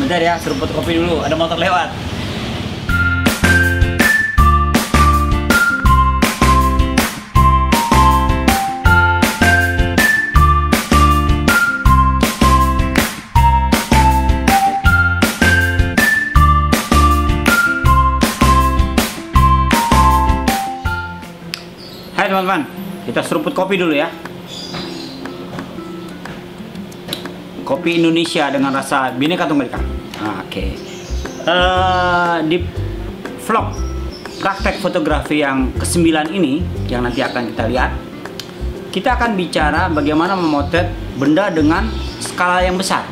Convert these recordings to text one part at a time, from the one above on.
Bentar ya, seruput kopi dulu, ada motor lewat. Hai teman-teman, kita seruput kopi dulu ya. Kopi Indonesia dengan rasa Bhinneka Tunggal Ika. Oke. Di vlog praktek fotografi yang ke-9 ini, yang nanti akan kita lihat, kita akan bicara bagaimana memotret benda dengan skala yang besar.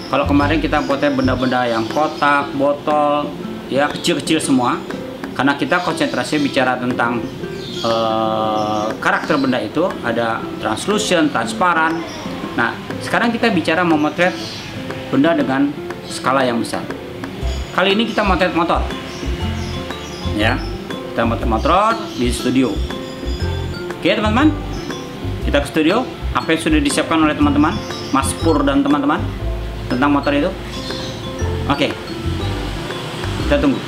Kalau kemarin kita potret benda-benda yang kotak, botol, ya kecil-kecil semua, karena kita konsentrasi bicara tentang karakter benda itu, ada translucent, transparan. Nah, sekarang kita bicara memotret benda dengan skala yang besar. Kali ini kita motret motor. Ya, kita motret motor di studio. Oke, teman-teman. Kita ke studio. Apa yang sudah disiapkan oleh teman-teman, Mas Pur dan teman-teman tentang motor itu? Oke. Kita tunggu.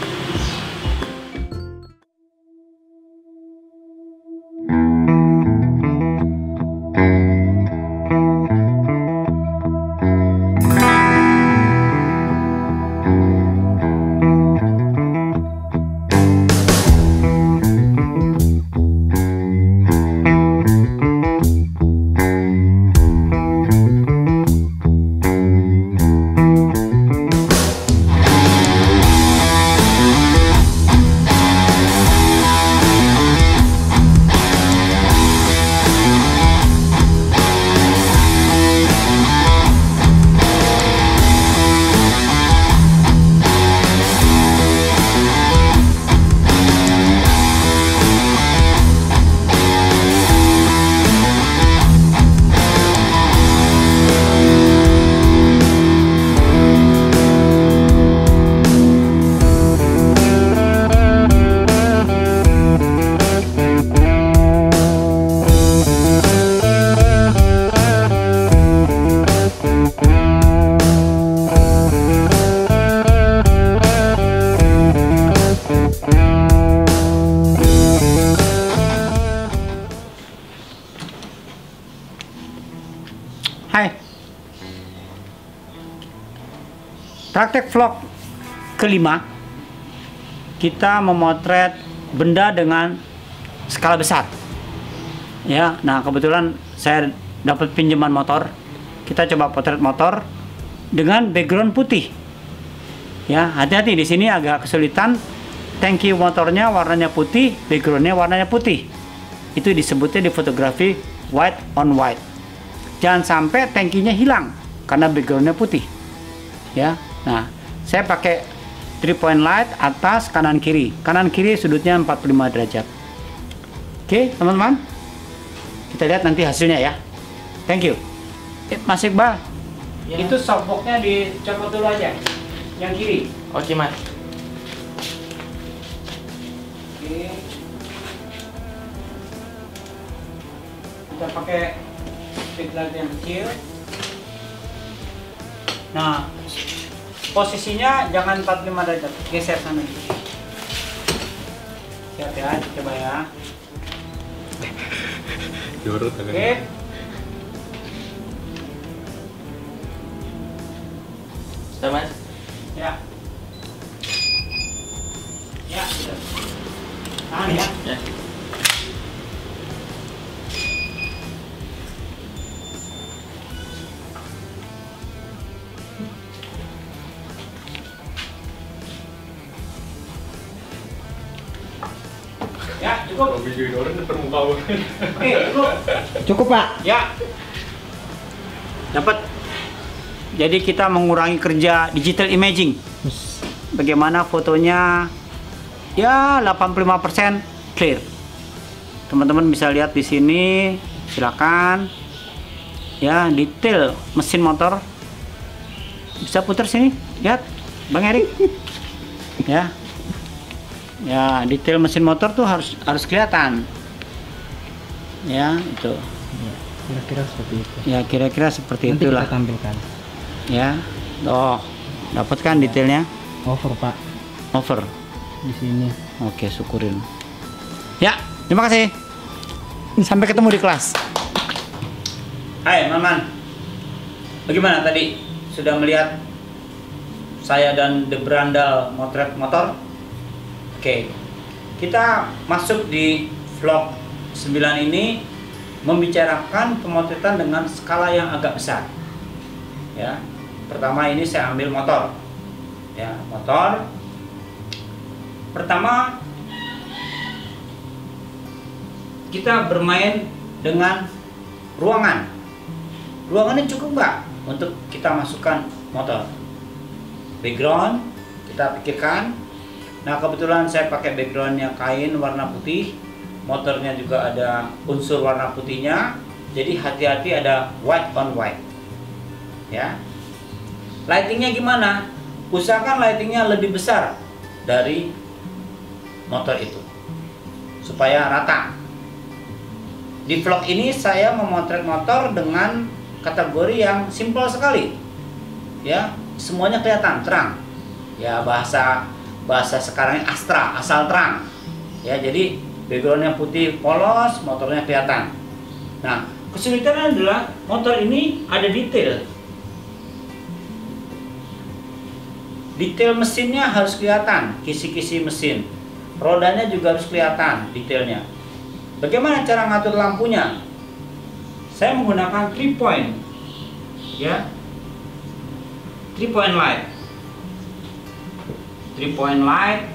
Hai. Praktek vlog kelima, kita memotret benda dengan skala besar. Ya, nah kebetulan saya dapat pinjaman motor. Kita coba potret motor dengan background putih. Ya, hati-hati di sini agak kesulitan. Tangki motornya warnanya putih, backgroundnya warnanya putih. Itu disebutnya di fotografi white on white. Jangan sampai tangkinya hilang karena backgroundnya putih. Ya, nah saya pakai 3-point light atas kanan kiri. Kanan kiri sudutnya 45 derajat. Oke, teman-teman. Kita lihat nanti hasilnya ya. Thank you. Mas Iqbal, ya. Itu softboxnya dicopot dulu aja. Yang kiri. Oke, Mas. Oke. Kita pakai speedlight yang kecil. Nah, posisinya jangan 45 derajat, geser sana. Siap ya, coba ya. Oke. Sudah, Mas? Ya. Ya, sudah. Tahan ya. Ya. Ya, cukup. Oke, Cukup. Cukup, Pak. Ya. Dapat. Jadi kita mengurangi kerja digital imaging. Bagaimana fotonya ya 85% clear. Teman-teman bisa lihat di sini, silakan. Ya, detail mesin motor. Bisa putar sini, lihat, Bang Erik. Ya. Ya, detail mesin motor tuh harus kelihatan. Ya, itu. Kira-kira seperti itu. Ya, kira-kira seperti Nanti itulah. kita tampilkan. Ya. Oh. Dapat kan detailnya? Over Pak, Over. di sini. Oke, syukurin. Ya, terima kasih. Sampai ketemu di kelas. Hai, Man. Bagaimana tadi? Sudah melihat saya dan The Berandal motret motor? Oke. Kita masuk di vlog 9 ini membicarakan pemotretan dengan skala yang agak besar. Ya. Pertama ini saya ambil motor. Ya, motor. Pertama kita bermain dengan ruangan. Ruangannya cukup nggak untuk kita masukkan motor? Background kita pikirkan. Nah, kebetulan saya pakai backgroundnya kain warna putih. Motornya juga ada unsur warna putihnya. Jadi hati-hati ada white on white. Ya. Lightingnya gimana? Usahakan lightingnya lebih besar dari motor itu supaya rata. Di vlog ini saya memotret motor dengan kategori yang simpel sekali. Ya, semuanya kelihatan terang. Ya, bahasa sekarang Astra, asal terang. Ya, jadi backgroundnya putih polos, motornya kelihatan. Nah, kesulitannya adalah motor ini ada detail. Detail mesinnya harus kelihatan, kisi-kisi mesin. Rodanya juga harus kelihatan detailnya. Bagaimana cara ngatur lampunya? Saya menggunakan 3 point. Ya. 3 point light. 3 point light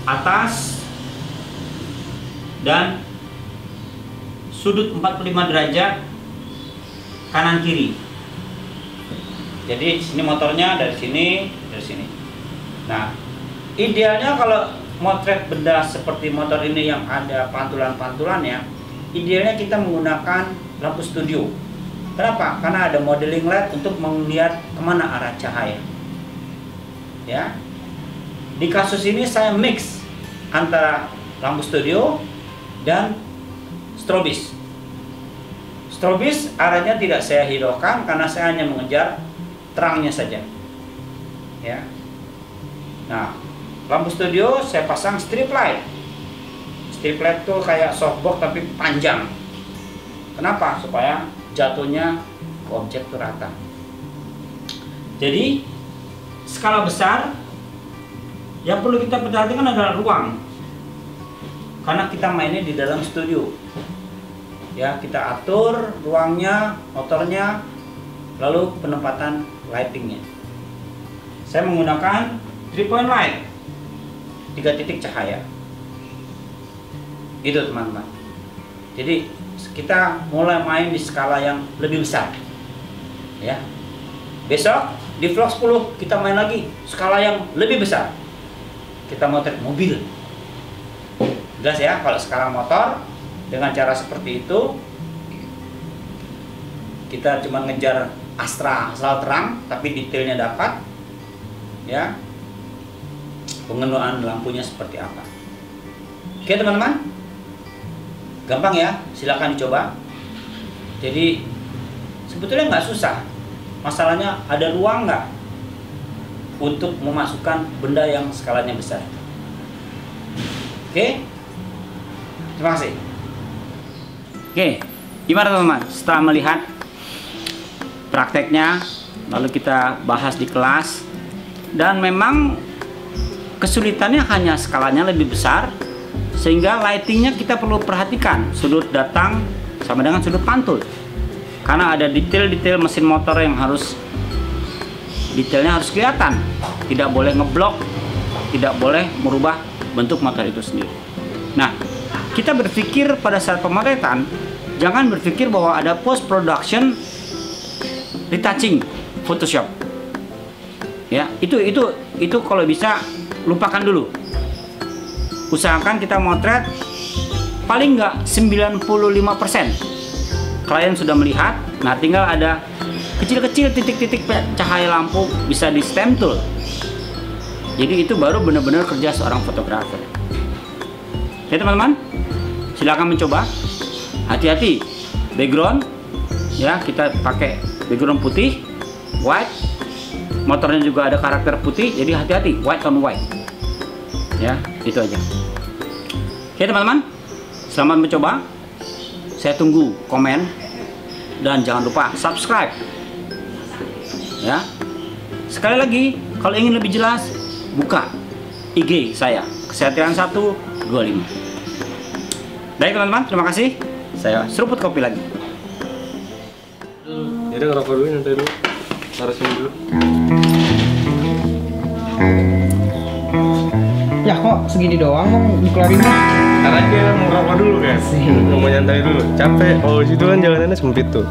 atas dan sudut 45 derajat kanan kiri. Jadi sini motornya dari sini, dari sini. Nah, idealnya kalau motret benda seperti motor ini yang ada pantulan-pantulannya, idealnya kita menggunakan lampu studio. Kenapa? Karena ada modeling light untuk melihat kemana arah cahaya. Ya. Di kasus ini saya mix antara lampu studio dan strobis. Strobis arahnya tidak saya hiraukan karena saya hanya mengejar terangnya saja. Ya. Nah, lampu studio saya pasang strip light. Strip light tuh kayak softbox tapi panjang. Kenapa? Supaya jatuhnya ke objek itu rata. Jadi skala besar yang perlu kita perhatikan adalah ruang. Karena kita mainnya di dalam studio. Ya, kita atur ruangnya, motornya, lalu penempatan lightingnya. Saya menggunakan 3 point light, 3 titik cahaya. Itu teman-teman. Jadi kita mulai main di skala yang lebih besar. Ya. Besok di vlog 10 kita main lagi skala yang lebih besar. Kita motret mobil. Jelas ya, kalau sekarang motor dengan cara seperti itu kita cuma ngejar Astra asal terang tapi detailnya dapat. Ya. Pengenuan lampunya seperti apa. Oke teman-teman, gampang ya, silakan dicoba. Jadi sebetulnya nggak susah. Masalahnya ada ruang nggak untuk memasukkan benda yang skalanya besar. Oke, terima kasih. Oke, gimana teman-teman? Setelah melihat prakteknya, lalu kita bahas di kelas, dan memang kesulitannya hanya skalanya lebih besar, sehingga lightingnya kita perlu perhatikan sudut datang sama dengan sudut pantul, karena ada detail-detail mesin motor yang harus detailnya harus kelihatan, tidak boleh ngeblok, tidak boleh merubah bentuk motor itu sendiri. Nah, kita berpikir pada saat pemotretan jangan berpikir bahwa ada post production retouching Photoshop. Ya, itu kalau bisa lupakan dulu. Usahakan kita motret paling nggak 95%. Klien sudah melihat, nah tinggal ada kecil-kecil titik-titik cahaya lampu bisa di stem tool. Jadi itu baru benar-benar kerja seorang fotografer. Oke teman-teman, silakan mencoba. Hati-hati background, ya kita pakai background putih, white, Motornya juga ada karakter putih, jadi hati-hati, white on white. Ya, itu aja. Oke teman-teman, selamat mencoba. Saya tunggu komen dan jangan lupa subscribe. Ya. Sekali lagi, kalau ingin lebih jelas, buka IG saya, Kesehatan 125. Baik teman-teman, terima kasih. Saya seruput kopi lagi. Jadi ngerokok dulu, nanti dulu. Taruh sini dulu. Ya kok segini doang mau dikeluarin? Ntar aja mau ngerokok dulu kan? Mau nyantai dulu. Capek. Oh situ kan jalanannya sempit tuh.